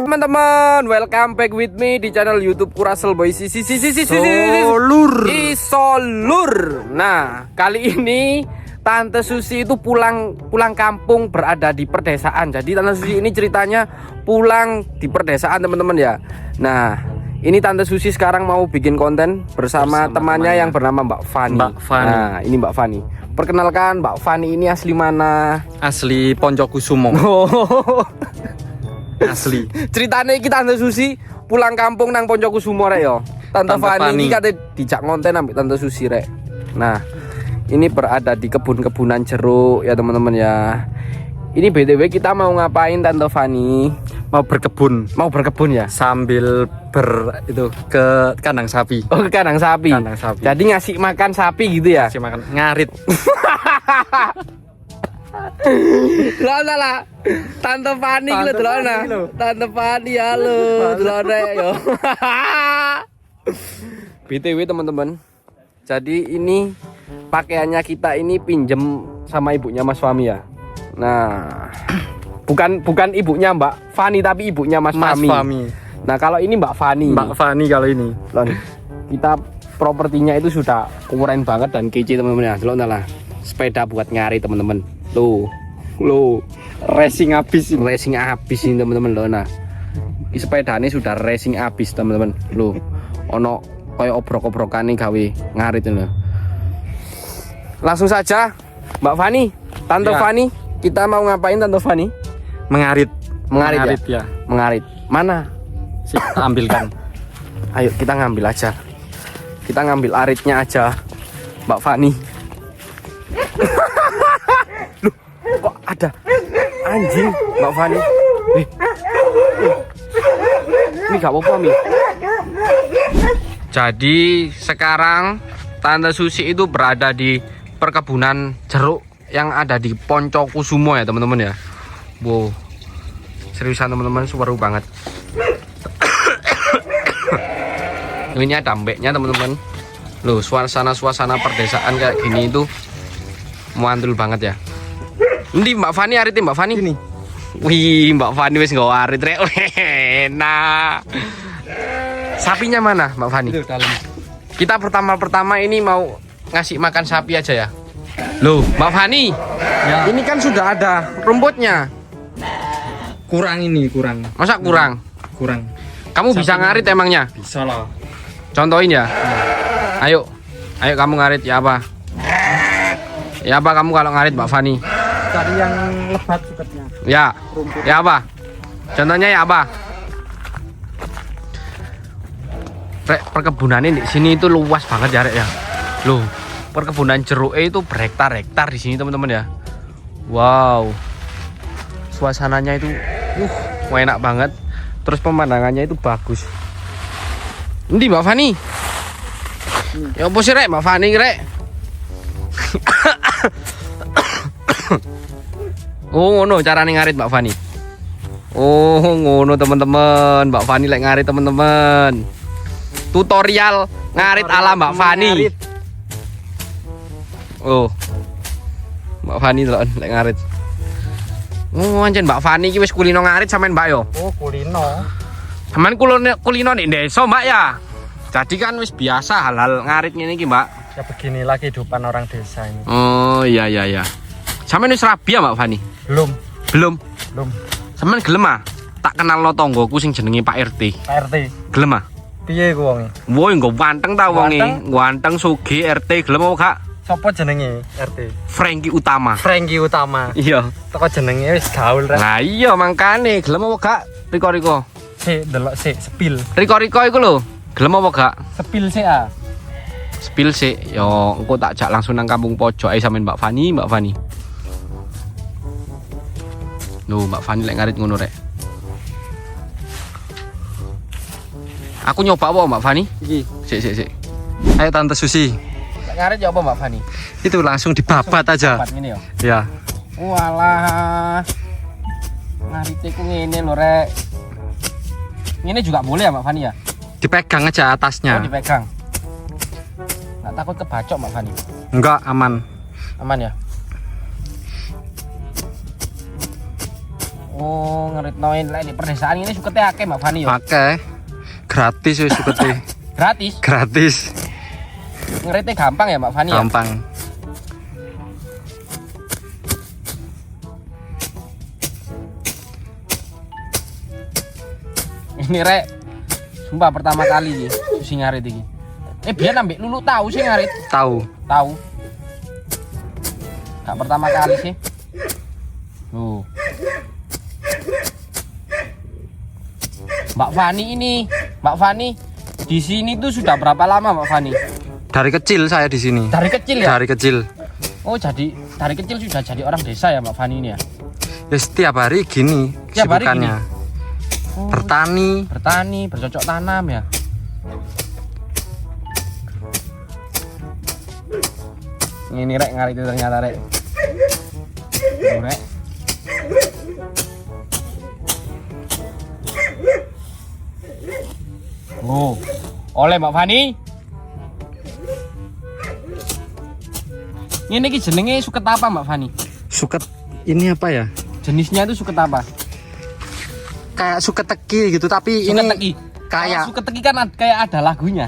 Teman-teman, welcome back with me di channel YouTube Kurasel Boy Isolur. Nah, kali ini Tante Susi itu pulang kampung berada di perdesaan. Jadi Tante Susi ini ceritanya pulang di perdesaan, teman-teman ya. Nah, ini Tante Susi sekarang mau bikin konten bersama temannya yang bernama Mbak Fani. Nah, ini Mbak Fani. Perkenalkan, Mbak Fani ini asli mana? Asli Poncokusumo. Asli. Ceritanya iki Tante Susi pulang kampung nang Poncokusumo rek yo. Tante Fani ini kate dijak konten ambek Tante Susi rek. Nah, ini berada di kebun-kebunan jeruk ya teman-teman ya. Ini BTW kita mau ngapain Tante Fani? Mau berkebun ya sambil ke kandang sapi. Oh, ke kandang sapi. Kandang sapi. Jadi ngasih makan sapi gitu ya. Ngasih makan ngarit. Lah Tante Fani lho delona. Tante Fani halo, delona yo. BTW teman-teman. Jadi ini pakaiannya kita ini pinjem sama ibunya Mas Fami ya. Nah, bukan ibunya Mbak Fani tapi ibunya Mas Fami. Nah, kalau ini Mbak Fani. Mbak Fani kalau ini. Loh, kita propertinya itu sudah keren banget dan kece teman-teman ya. Loh, sepeda buat ngari teman-teman. Loh, racing habis ini teman-teman loh. Nah, ini sepedanya sudah racing habis teman-teman. Loh, ono kayak obrok-obrokan nih gawe ngarit loh. Langsung saja Mbak Fani, Tante Fani, kita mau ngapain Tante Fani? Mengarit ya. Mengarit. Mana? Ambilkan. Ayo kita ngambil aja. Kita ngambil aritnya aja, Mbak Fani. Loh, kok ada anjing Mbak Fani? Ini gak apa-apa Mi. Jadi sekarang Tante Susi itu berada di perkebunan jeruk yang ada di Poncokusumo ya teman-teman ya. Wow, seriusan teman-teman, seru banget. Ini ada mbeknya teman-teman. Loh, suasana perdesaan kayak gini itu muantul banget ya. Ini Mbak Fani arit Mbak Fani ini. Wih, Mbak Fani wis nggawa arit rek. Nah. Sapinya mana Mbak Fani? Itu dalam. Kita pertama ini mau ngasih makan sapi aja ya. Loh, Mbak Fani. Ya. Ini kan sudah ada rumputnya. Kurang. Masa kurang? Kurang. Kamu bisa ngarit emangnya? Bisa lah. Contohin ya. Ayo kamu ngarit ya apa? Ya apa kamu kalau ngarit Mbak Fani? Cari yang lebat suketnya. Ya. Rumput. Ya apa? Contohnya ya apa? Rek, perkebunannya di sini itu luas banget ya Rek ya. Loh, perkebunan jeruk itu berhektar-hektar di sini teman-teman ya. Wow. Suasananya itu enak banget. Terus pemandangannya itu bagus. Ini Mbak Fani. Ya apa sih Rek, Mbak Fani Rek? Oh, ngono carane ngarit Mbak Fani. Oh, ngono teman-teman. Mbak Fani lek ngarit teman-teman. Tutorial ngarit ala Mbak Fani. Oh, Mbak Fani lho lek ngarit. Oh, anjen Mbak Fani iki wis kulino ngarit sampean Mbak yo. Oh, kulino. Sampean kulino nek desa Mbak ya. Jadi kan wis biasa hal-hal ngarit ngene iki Mbak. Ya beginilah kehidupan orang desa ini. Oh, iya. Sampean wis rabi ya Mbak Fani? Belum. Sampean gelem ah? Tak kenal lo tonggoku sing jenenge Pak RT. Pak RT. Gelem ah? Piye ku wonge? Woi, nggo ganteng ta wonge. Ganteng sugih RT gelem apa gak? Sopo jenenge RT? Franky Utama. Iya. Teko jenenge wis gaul rek. Lah iya mangkane gelem apa gak? Riko. Sik delok sik sepil. Riko iku lho. Gelem apa gak? Sepil sik ah. Sepil sik. Yo engko tak jak langsung nang kampung pojok ae sampean Mbak Fani. Loh, Mbak Fani lek ngarit ngono rek. Aku nyoba apa Mbak Fani? Iki. Sik. Ayo Tante Susi. Ngarit ya apa Mbak Fani? Itu langsung dibabat aja. Babat ngene ya. Ya. Walah. Ngarite ku ngene lho rek. Ngene juga boleh ya Mbak Fani ya? Dipegang aja atasnya. Oh, dipegang. Nggak takut kebacok Mbak Fani? Enggak, aman. Aman ya? Oh, ngeritnoin lek di perdesaan ini sukete akeh Mbak Fani yo. Akeh. Gratis wis sukete. Gratis. Gratis. Ngerite gampang ya Mbak Fani ya? Gampang. Ini rek sumpah pertama kali iki susi ngarit iki. Biar ambek Lulu tahu sih ngarit. Tahu. Tahu. Gak pertama kali sih. Mbak Fani di sini tuh sudah berapa lama Mbak Fani? Dari kecil saya di sini. Dari kecil ya? Dari kecil. Oh, jadi dari kecil sudah jadi orang desa ya Mbak Fani ini ya? Ya setiap hari gini Setiap hari kesibukannya. Oh, Bertani, bercocok tanam ya. Ini rek ngarit itu ternyata rek. Rek. Oh, oleh Mbak Fani. Ini ki jenenge suket apa Mbak Fani? Suket ini apa ya? Jenisnya itu suket apa? Kayak suket teki gitu tapi Suket ini teki. kayak Suket teki kan kayak ada lagunya.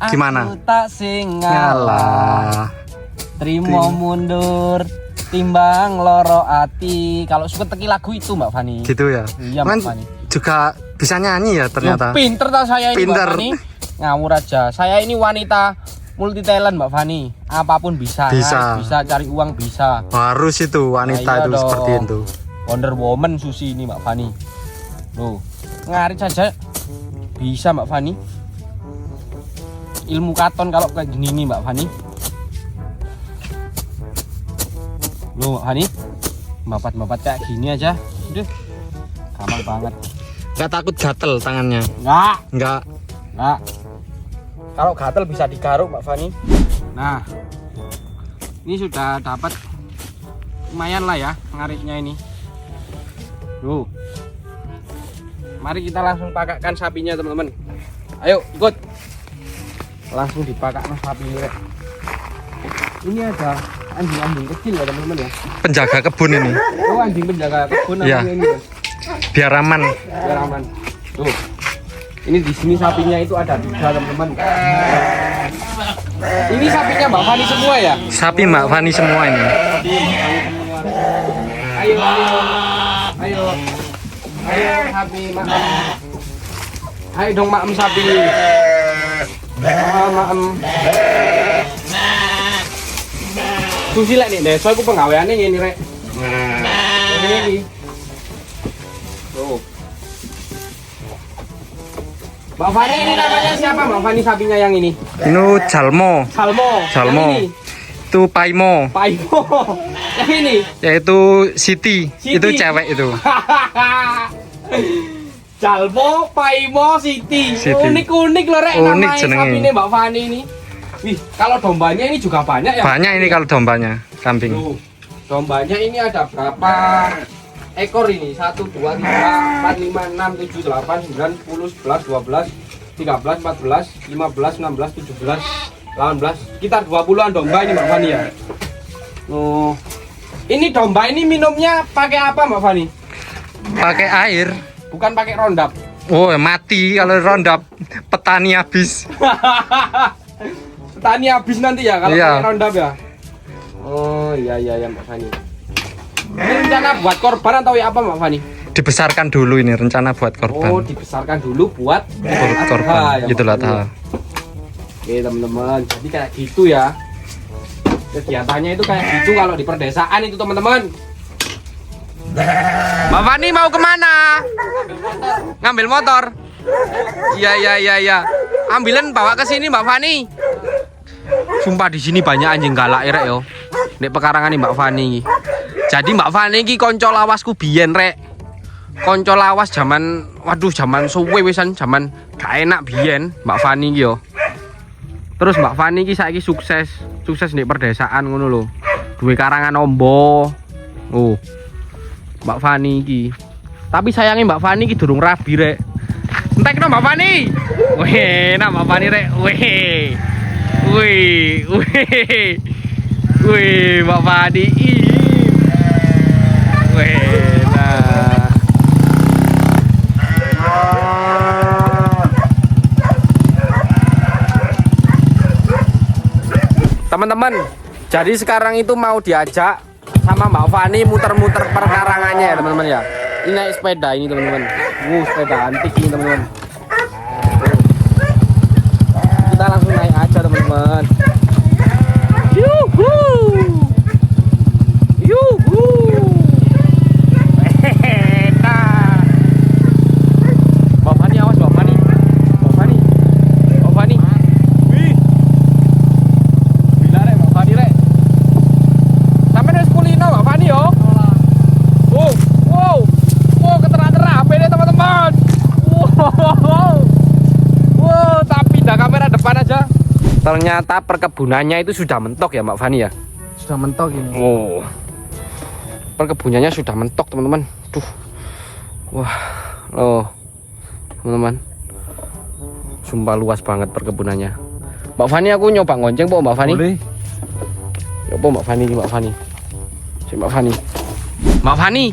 Gimana? Aku tak sing ngalah. Trimo mundur timbang loro ati. Kalau suket teki lagu itu Mbak Fani. gitu ya. Iya Mbak Kan Fani. juga bisa nyanyi ya ternyata. Loh, pinter tau saya ini Pinter. Mbak Fani. Ngawur aja. Saya ini wanita multi talent Mbak Fani. Apapun bisa. Bisa. Bisa cari uang bisa. Harus itu wanita Nah, iya itu dong. seperti itu. Wonder Woman Susi ini Mbak Fani. Loh, ngarit saja bisa Mbak Fani. Ilmu katon kalau kayak gini nih Mbak Fani. Loh Mbak Fani, bapat-bapat kayak gini aja. Udah, gampang banget. Gak takut gatel tangannya? Enggak. Enggak. Kalau gatel bisa digaruk Mbak Fani. Nah, ini sudah dapat lumayan lah ya ngaritnya ini. Tuh. Mari kita langsung pakakkan sapinya teman-teman. Ayo ikut. Langsung dipakakkan sapi ini. Rek. Ini ada anjing-anjing kecil ya teman-teman ya. Penjaga kebun ini. Oh, anjing penjaga kebun Iya. ini. Mas. Biar aman. Biar aman. Tuh. Ini di sini sapinya itu ada 3 teman-teman. Ini sapinya Mbak Fani semua ya? Sapi Mbak Fani semua ini. Ayo. Ayo sapi maem. Ayo dong maem sapi. Maem. Susi lek nih desa iku penggaweane ngene rek. Ngene iki. Tuh. Mbak Fani ini namanya siapa Mbak Fani sapinya yang ini? Ini Jalmo. Salmo. Jalmo. Yang ini? Itu Paimo. Paimo. Yang ini? Yaitu Siti. Siti. Itu cewek itu. Jalmo, Paimo, Siti. Siti. Unik-unik loh rek Unik namanya jenenge. sapi ini Mbak Fani ini. Wih, kalau dombanya ini juga banyak ya? Banyak ini kalau dombanya, kambing. Tuh, dombanya ini ada berapa ekor ini? 1, 2, 3, 4, 5, 6, 7, 8, 9, 10, 11, 12, 13, 14, 15, 16, 17, 18. Sekitar 20-an domba ini Mbak Fani ya. Oh. Ini domba ini minumnya pakai apa Mbak Fani? Pakai air. Bukan pakai rondap. Oh, mati kalau rondap. Petani habis. Petani habis nanti ya kalau Iya. pakai rondap ya. Oh iya Mbak Fani. Ini rencana buat korban atau ya apa Mbak Fani? Dibesarkan dulu ini rencana buat Oh, korban. dibesarkan dulu buat Korban. ya, Itulah Mbak Fani. tahu. Oke teman-teman, jadi kayak gitu ya. Kegiatannya itu kayak gitu kalau di perdesaan itu teman-teman. Mbak Fani mau kemana? Ngambil motor. Iya. Ambilan bawa ke sini Mbak Fani. Sumpah di sini banyak anjing galak rek yo. Nek pekarangan Mbak Fani. Jadi Mbak Fani iki konco lawasku biyen rek. Konco lawas zaman suwe wisan zaman gak enak biyen Mbak Fani iki yo. Terus Mbak Fani iki saiki sukses nek perdesaan ngono lho. Duwe karangan ombo. Oh. Mbak Fani iki. Tapi sayangnya Mbak Fani iki durung rabi rek. Entekno Mbak Fani. Wih, nah Mbak Fani rek. Wih, Mbak Fani. Wih, nah. Teman-teman, jadi sekarang itu mau diajak sama Mbak Fani muter-muter perkarangannya ya teman-teman ya. Ini naik sepeda ini teman-teman. Sepeda antik ini teman-teman. Kita langsung naik aja teman-teman. Yuhu. Yuhu. Nah. Mbak Fani awas Mbak Fani. Mbak Fani. Mbak Fani. Wih. Bila rek Mbak Fani rek. Sampai wis kulino Mbak Fani yo. Wow. Wow, keterang-terang deh teman-teman. Wow, tapi pindah kamera depan aja. Ternyata perkebunannya itu sudah mentok ya Mbak Fani ya. Sudah mentok ini. Oh. Perkebunannya sudah mentok teman-teman. Tuh. Wah. Oh. Teman-teman. Sumpah luas banget perkebunannya. Mbak Fani aku nyoba ngonceng po Mbak Fani. Boleh. Nyoba Mbak Fani, Mbak Fani. Si Mbak Fani. Mbak Fani.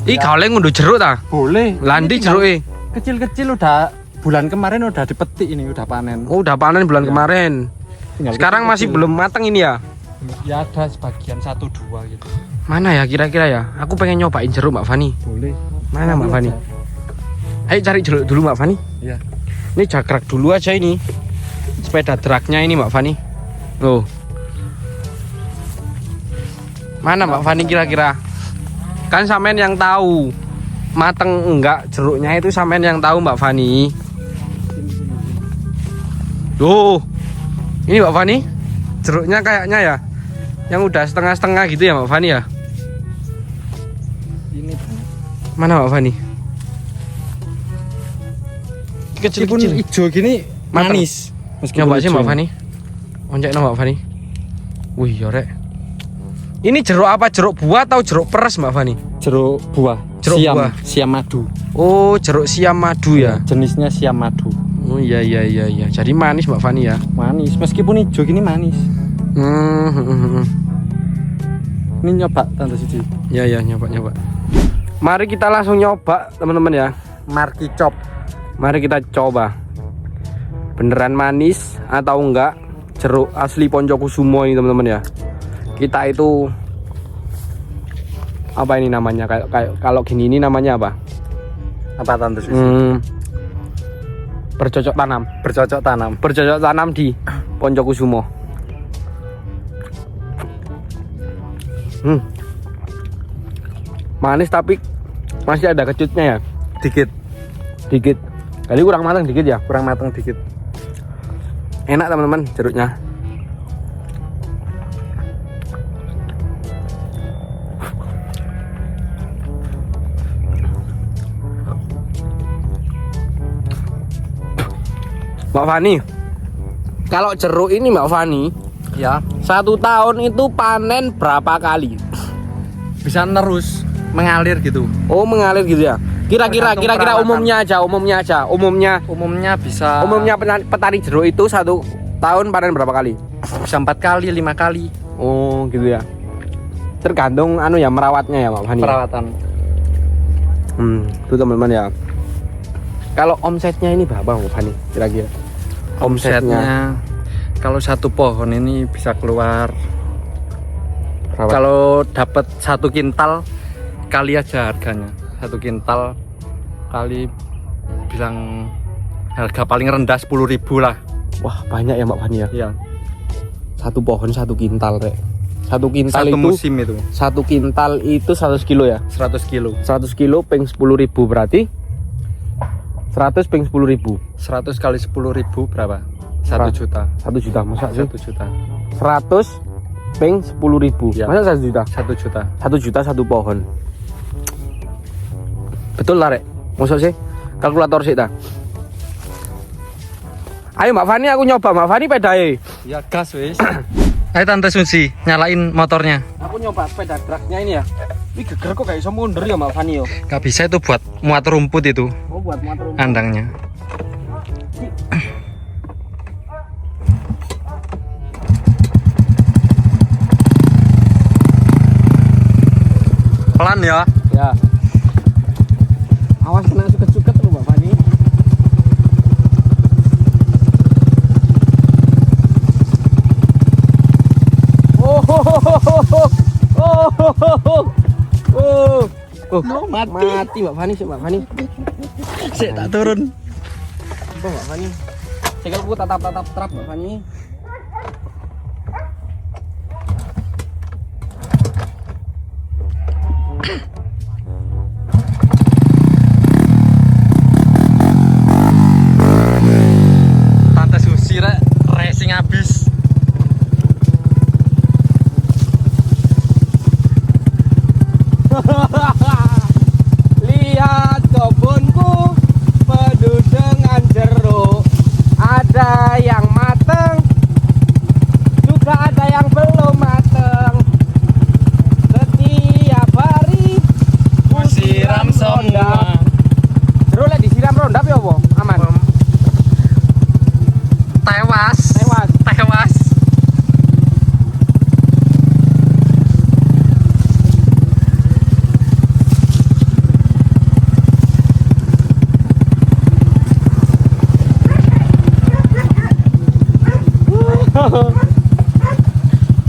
Ih, kau lagi ngunduh jeruk ta? Boleh. Landi jeruk Kecil-kecil udah bulan kemarin udah dipetik ini, udah panen. Oh, udah panen bulan kemarin. Tinggal Sekarang masih kecil-kecil. belum matang ini ya? Ya ada sebagian 1-2 gitu. Mana ya kira-kira ya? Aku pengen nyobain jeruk Mbak Fani. Boleh. Mana Mbak Fani? Ayo cari jeruk dulu Mbak Fani. Iya. Ini jagrak dulu aja ini. Sepeda dragnya ini Mbak Fani. Loh. Mana Mbak Fani kira-kira? Kan sampean yang tahu mateng enggak jeruknya itu sampean yang tahu Mbak Fani. Loh. Ini Mbak Fani. Jeruknya kayaknya ya yang udah setengah-setengah gitu ya Mbak Fani ya. Ini Mana Mbak Fani? meskipun Kecil-kecil. hijau gini Mateng. manis. Nyoba sih hijau. Mbak Fani. Onjekno Mbak Fani. Wih, ya rek. Ini jeruk apa? Jeruk buah atau jeruk peres Mbak Fani? Jeruk buah. Jeruk siam, buah. siam madu. Oh, jeruk siam madu ya. Jenisnya siam madu. Oh iya. Jadi manis Mbak Fani ya. Manis, meskipun hijau gini manis. Ini nyoba tante Siji. Ya nyoba. Mari kita langsung nyoba teman-teman ya. Marki Chop. Mari kita coba. Beneran manis atau enggak jeruk asli Poncokusumo ini teman-teman ya. Kita itu apa ini namanya? Kayak kalau gini ini namanya apa? Apa tante Siji? Bercocok tanam. Bercocok tanam. Bercocok tanam di Poncokusumo. Manis tapi masih ada kecutnya ya. Dikit. Kali kurang matang dikit ya. Kurang matang dikit. Enak teman-teman jeruknya. Mbak Fani, kalau jeruk ini Mbak Fani, Ya, 1 tahun itu panen berapa kali? bisa terus mengalir gitu. Oh, mengalir gitu ya. Kira-kira Tergantung umumnya aja. Umumnya bisa Petani jeruk itu 1 tahun panen berapa kali? bisa 4 kali, 5 kali Oh, gitu ya. Tergantung ya merawatnya ya, Mbak Fani. perawatan. Itu teman-teman ya. Kalau omsetnya ini berapa Mbak Fani? Kira-kira. Omsetnya kalau 1 pohon ini bisa keluar Berapa? kalau dapat 1 kintal kali aja harganya. 1 kintal kali bilang harga paling rendah 10.000 lah. Wah, banyak ya Mbak Fani ya. Iya. 1 pohon 1 kintal, Rek. 1 kintal Satu itu musim itu 1 kintal itu 100 kilo ya. 100 kilo. 100 kilo peng 10.000 berarti 100 peng 10.000. 100 kali 10.000 berapa? 1 juta. 1 juta masa sih? 1 juta. 100 peng 10.000. Ya. Masa 1 juta? 1 juta. 1 juta 1 pohon. Betul lah, Rek. Maksud sih? Kalkulator sih dah. Ayo Mbak Fani, aku nyoba Mbak Fani pedae. Ya gas wis. Ayo Tante Susi, nyalain motornya. Aku nyoba sepeda dragnya ini ya. Ini geger kok kayak iso mundur ya Mbak Fani yo. Gak bisa itu buat muat rumput itu Oh, buat motor. andangnya. Pelan ya. Ya. Awas kena suket-suket loh Mbak Fani. Oh, mati Mbak Fani, Mbak Fani. Sik tak turun. Oh, Mbak Fani. Sikilku tatap trap Mbak Fani. Tante Susi rek racing habis. Lihat kebunku penuh dengan jeruk. Ada yang mateng, juga ada yang belum mateng. Setiap hari ku Siram semua. Jeruk lek disiram ronda ya apa? Aman. Tewas.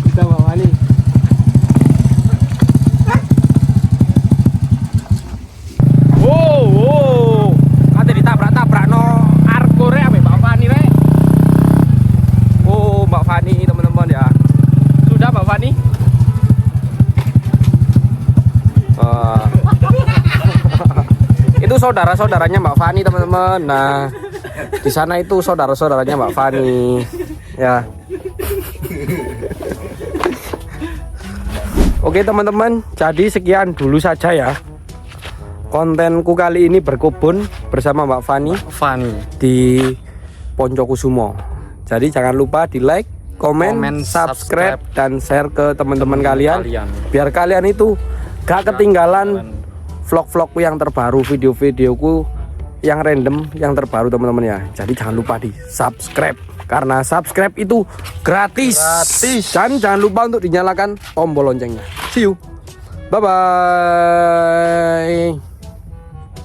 Kita Mbak Fani. Wow, kate ditabrak-tabrak no Argo rek ambek Mbak Fani rek. Oh, Mbak Fani teman-teman ya. Sudah Mbak Fani? Itu saudara-saudaranya Mbak Fani teman-teman. Nah, di sana itu saudara-saudaranya Mbak Fani. Ya. Oke teman-teman, jadi sekian dulu saja ya kontenku kali ini berkebun bersama Mbak Fani di Poncokusumo. Jadi jangan lupa di like, komen, subscribe, dan share ke teman-teman kalian. Biar kalian itu gak ketinggalan vlog-vlogku yang terbaru, video-videoku yang random, yang terbaru teman-teman ya. Jadi jangan lupa di subscribe, karena subscribe itu gratis. Dan jangan lupa untuk dinyalakan tombol loncengnya. See you, bye bye.